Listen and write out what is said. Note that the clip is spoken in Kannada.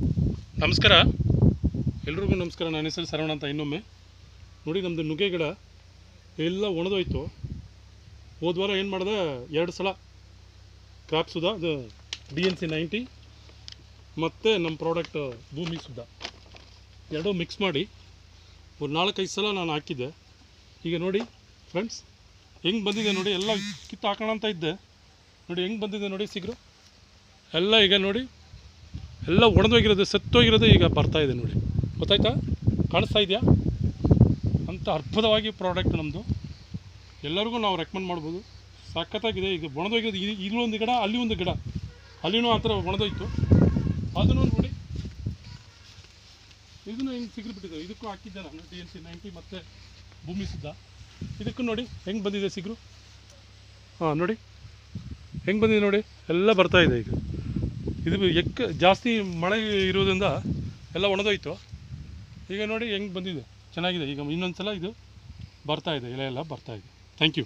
ನಮಸ್ಕಾರ, ಎಲ್ರಿಗೂ ನಮಸ್ಕಾರ. ನನ್ನ ಹೆಸರು ಶರವಣ ಅಂತ. ಇನ್ನೊಮ್ಮೆ ನೋಡಿ, ನಮ್ಮದು ನುಗ್ಗೆ ಗಿಡ ಎಲ್ಲ ಒಣದೋಯ್ತು. ಹೋದ ವಾರ ಏನು ಮಾಡಿದೆ, 2 ಸಲ ಕ್ರಾಪ್ ಸುಧಾ, ಅದು DNC 90 ಮತ್ತು ನಮ್ಮ ಪ್ರಾಡಕ್ಟ್ ಭೂಮಿ ಸುಧಾ ಎರಡೂ ಮಿಕ್ಸ್ ಮಾಡಿ ಒಂದು 4-5 ಸಲ ನಾನು ಹಾಕಿದ್ದೆ. ಈಗ ನೋಡಿ ಫ್ರೆಂಡ್ಸ್, ಹೆಂಗೆ ಬಂದಿದೆ ನೋಡಿ. ಎಲ್ಲ ಕಿತ್ತು ಹಾಕೋಣ ಅಂತ ಇದ್ದೆ, ನೋಡಿ ಹೆಂಗೆ ಬಂದಿದೆ ನೋಡಿ ಸಿಗರು ಎಲ್ಲ. ಈಗ ನೋಡಿ ಎಲ್ಲ ಒಣದೋಗಿರೋದು, ಸತ್ತೋಗಿರೋದು ಈಗ ಬರ್ತಾಯಿದೆ ನೋಡಿ. ಗೊತ್ತಾಯ್ತಾ? ಕಾಣಿಸ್ತಾ ಇದೆಯಾ? ಅಂಥ ಅದ್ಭುತವಾಗಿ ಪ್ರಾಡಕ್ಟ್ ನಮ್ಮದು. ಎಲ್ಲರಿಗೂ ನಾವು ರೆಕಮೆಂಡ್ ಮಾಡ್ಬೋದು. ಸಖತ್ತಾಗಿದೆ. ಈಗ ಒಣದೋಗಿರೋದು ಇಲ್ಲೊಂದು ಗಿಡ, ಅಲ್ಲಿ ಒಂದು ಗಿಡ, ಅಲ್ಲಿನೂ ಆ ಥರ ಒಣದೋಯ್ತು. ಅದನ್ನು ನೋಡಿ, ಇದನ್ನು ಹೆಂಗೆ ಸಿಗ್ರು ಇದಕ್ಕೂ ಹಾಕಿದ್ದೆ ನಾನು DNC 90 ಮತ್ತು ಭೂಮಿ ಸುಧಾ. ಇದಕ್ಕೂ ನೋಡಿ ಹೆಂಗೆ ಬಂದಿದೆ ಸಿಗರು. ಹಾಂ ನೋಡಿ ಹೆಂಗೆ ಬಂದಿದೆ ನೋಡಿ, ಎಲ್ಲ ಬರ್ತಾಯಿದೆ. ಈಗ ಇದು ಜಾಸ್ತಿ ಮಳೆ ಇರೋದ್ರಿಂದ ಎಲ್ಲ ಒಣದೋಯ್ತು. ಈಗ ನೋಡಿ ಹೆಂಗೆ ಬಂದಿದೆ, ಚೆನ್ನಾಗಿದೆ. ಈಗ ಇನ್ನೊಂದು ಸಲ ಇದು ಬರ್ತಾಯಿದೆ, ಎಲೆ ಎಲ್ಲ ಬರ್ತಾಯಿದೆ. Thank you.